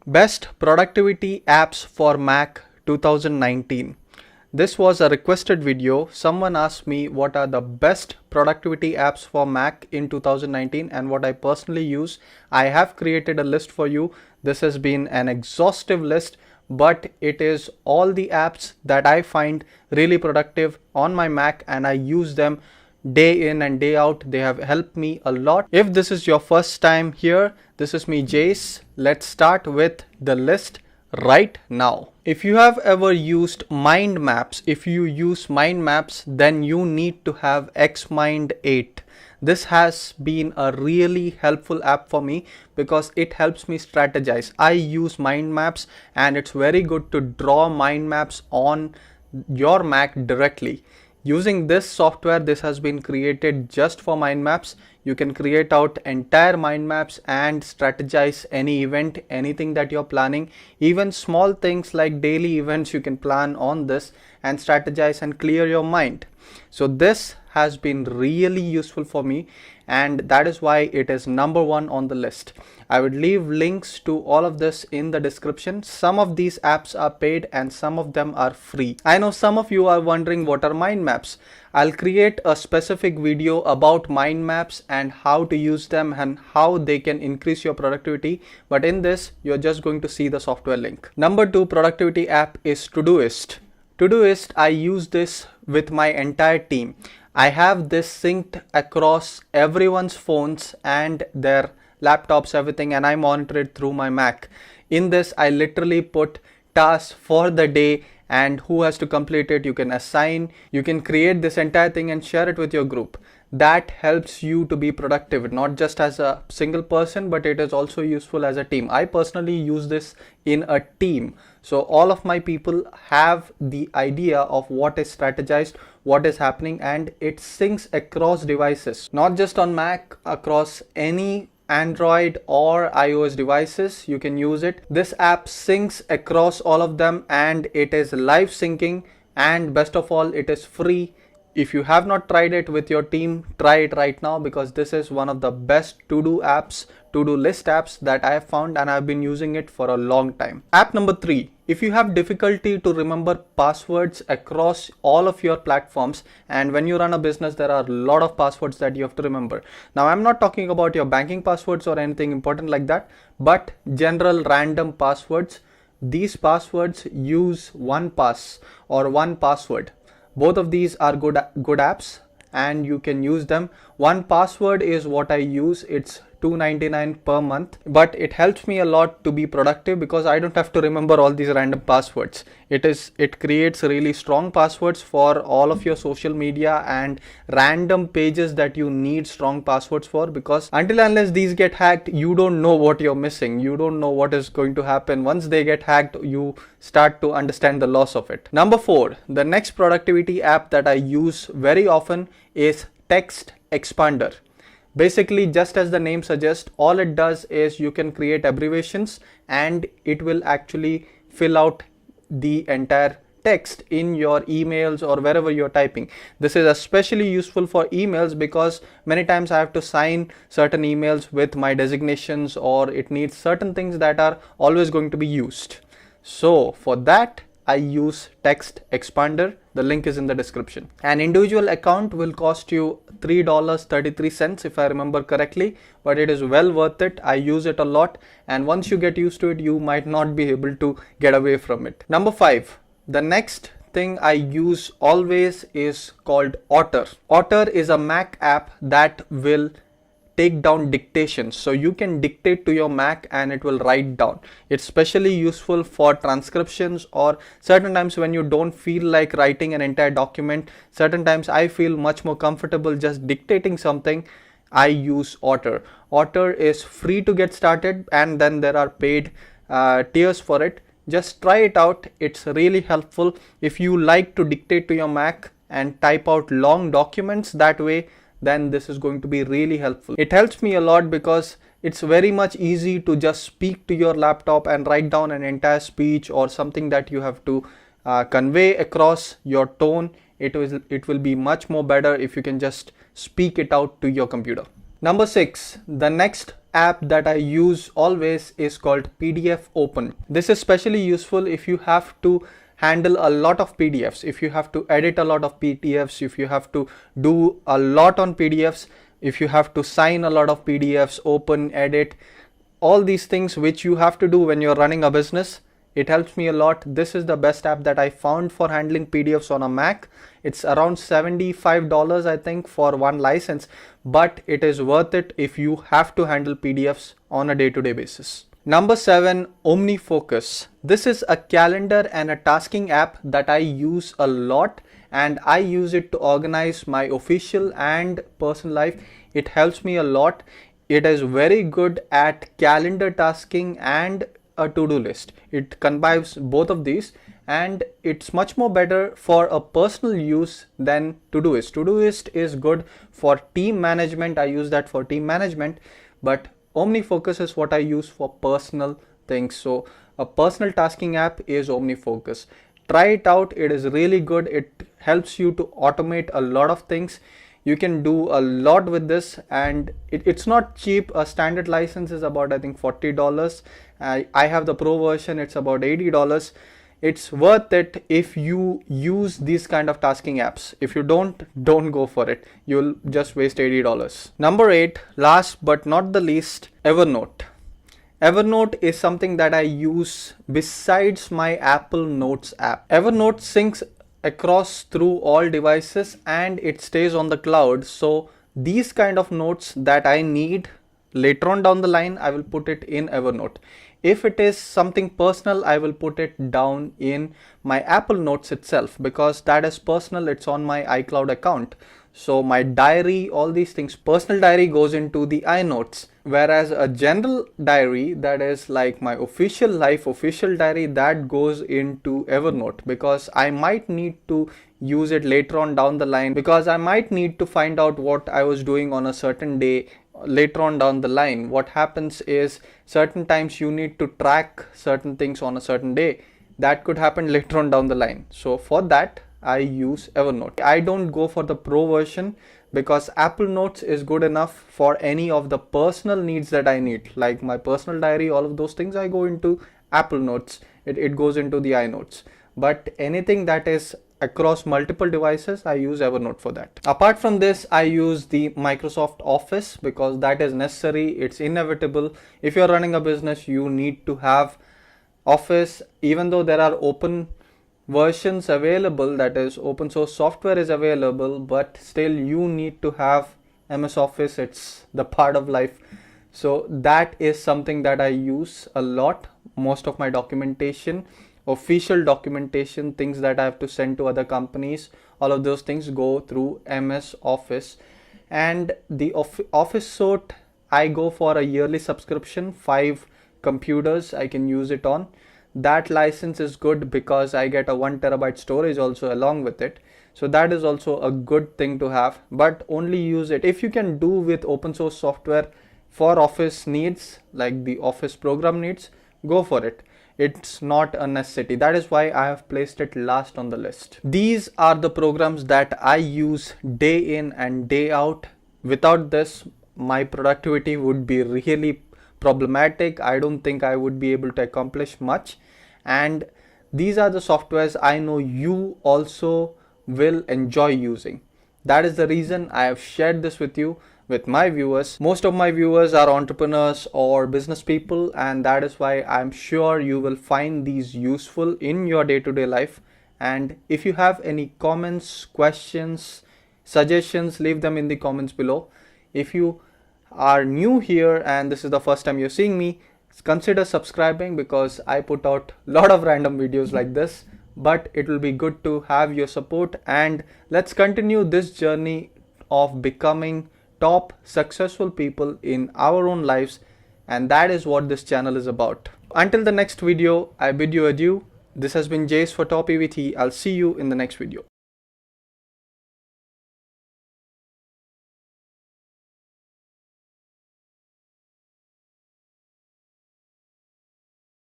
Best productivity apps for Mac 2019. This was a requested video. Someone asked me what are the best productivity apps for Mac in 2019 and what I personally use. I have created a list for you. This has been an exhaustive list, but it is all the apps that I find really productive on my Mac and I use them day in and day out. They have helped me a lot. If this is your first time here, this is me, Jace. Let's start with the list right now. If you have ever used Mindmaps, if you use Mindmaps, then you need to have Xmind 8. This has been a really helpful app for me because it helps me strategize. I use Mindmaps and it's very good to draw mind maps on your Mac directly. Using this software, this has been created just for mind maps. You can create out entire mind maps and strategize any event, anything that you're planning. Even small things like daily events you can plan on this and strategize and clear your mind. So this has been really useful for me and that is why it is number one on the list. I would leave links to all of this in the description. Some of these apps are paid and some of them are free. I know some of you are wondering what are mind maps. I'll create a specific video about mind maps and how to use them and how they can increase your productivity. But in this, you're just going to see the software link. Number 2 productivity app is Todoist. Todoist, I use this with my entire team. I have this synced across everyone's phones and their laptops, everything, and I monitor it through my Mac. In this, I literally put tasks for the day and who has to complete it. You can assign, you can create this entire thing and share it with your group. That helps you to be productive, not just as a single person, but it is also useful as a team. I personally use this in a team. So all of my people have the idea of what is strategized, what is happening, and it syncs across devices, not just on Mac, across any Android or iOS devices. You can use it. This app syncs across all of them and it is live syncing, and best of all, it is free. If you have not tried it with your team, try it right now because this is one of the best to-do apps, to-do list apps that I have found and I've been using it for a long time. App number 3. If you have difficulty to remember passwords across all of your platforms, and when you run a business, there are a lot of passwords that you have to remember. Now, I'm not talking about your banking passwords or anything important like that, but general random passwords. These passwords use 1Pass or 1Password. Both of these are good apps and you can use them. 1Password is what I use. It's $2.99 per month, but it helps me a lot to be productive because I don't have to remember all these random passwords. It creates really strong passwords for all of your social media and random pages that you need strong passwords for, because until unless these get hacked, you don't know what you're missing. You don't know what is going to happen. Once they get hacked, you start to understand the loss of it. Number 4, the next productivity app that I use very often is Text Expander. Basically, just as the name suggests, all it does is you can create abbreviations and it will actually fill out the entire text in your emails or wherever you're typing. This is especially useful for emails because many times I have to sign certain emails with my designations or it needs certain things that are always going to be used. So for that, I use Text Expander. The link is in the description. An individual account will cost you $3.33 if I remember correctly, but it is well worth it. I use it a lot, and once you get used to it, you might not be able to get away from it. Number 5, the next thing I use always is called Otter. Otter is a Mac app that will take down dictation, so you can dictate to your Mac and it will write down. It's especially useful for transcriptions or certain times when you don't feel like writing an entire document. Certain times I feel much more comfortable just dictating something. I use Otter. Otter is free to get started and then there are paid tiers for it. Just try it out. It's really helpful if you like to dictate to your Mac and type out long documents that way. Then this is going to be really helpful. It helps me a lot because it's very much easy to just speak to your laptop and write down an entire speech or something that you have to convey across your tone. It will be much more better if you can just speak it out to your computer. Number 6, the next app that I use always is called PDF Open. This is especially useful if you have to handle a lot of PDFs, if you have to edit a lot of PDFs, if you have to do a lot on PDFs, if you have to sign a lot of PDFs, open, edit, all these things which you have to do when you're running a business. It helps me a lot. This is the best app that I found for handling PDFs on a Mac. It's around $75 I think for one license, but it is worth it if you have to handle PDFs on a day-to-day basis. Number 7, OmniFocus. This is a calendar and a tasking app that I use a lot, and I use it to organize my official and personal life. It helps me a lot. It is very good at calendar tasking and a to-do list. It combines both of these, and it's much more better for a personal use than Todoist. Todoist is good for team management. I use that for team management, but OmniFocus is what I use for personal things. So a personal tasking app is OmniFocus. Try it out. It is really good. It helps you to automate a lot of things. You can do a lot with this, and it's not cheap. A standard license is about, I think, $40. I have the pro version. It's about $80. It's worth it if you use these kind of tasking apps. If you don't go for it. You'll just waste $80. Number 8, last but not the least, Evernote. Evernote is something that I use besides my Apple Notes app. Evernote syncs across through all devices and it stays on the cloud. So these kind of notes that I need later on down the line, I will put it in Evernote. If it is something personal, I will put it down in my Apple Notes itself, because that is personal. It's on my iCloud account. So my diary, all these things, personal diary goes into the iNotes, whereas a general diary, that is like my official life, official diary, that goes into Evernote, because I might need to use it later on down the line, because I might need to find out what I was doing on a certain day later on down the line. What happens is certain times you need to track certain things on a certain day. That could happen later on down the line. So for that, I use Evernote. I don't go for the pro version because Apple Notes is good enough for any of the personal needs that I need, like my personal diary, all of those things. I go into Apple Notes. It goes into the iNotes. But anything that is across multiple devices, I use Evernote for that. Apart from this, I use the Microsoft Office because that is necessary. It's inevitable. If you're running a business, you need to have Office. Even though there are open versions available, that is open source software is available, but still you need to have MS Office. It's the part of life. So that is something that I use a lot. Most of my documentation, official documentation, things that I have to send to other companies, all of those things go through MS Office. And the Office suite, I go for a yearly subscription, 5 computers I can use it on. That license is good because I get a 1 terabyte storage also along with it. So that is also a good thing to have, but only use it if you can do with open source software for Office needs, like the Office program needs, go for it. It's not a necessity. That is why I have placed it last on the list. These are the programs that I use day in and day out. Without this, my productivity would be really problematic. I don't think I would be able to accomplish much. And these are the softwares I know you also will enjoy using. That is the reason I have shared this with you, with my viewers. Most of my viewers are entrepreneurs or business people, and that is why I'm sure you will find these useful in your day-to-day life. And if you have any comments, questions, suggestions, leave them in the comments below. If you are new here and this is the first time you're seeing me, consider subscribing, because I put out a lot of random videos like this, but it will be good to have your support, and let's continue this journey of becoming top successful people in our own lives, and that is what this channel is about. Until the next video, I bid you adieu. This has been Jace for TopEvt. I'll see you in the next video.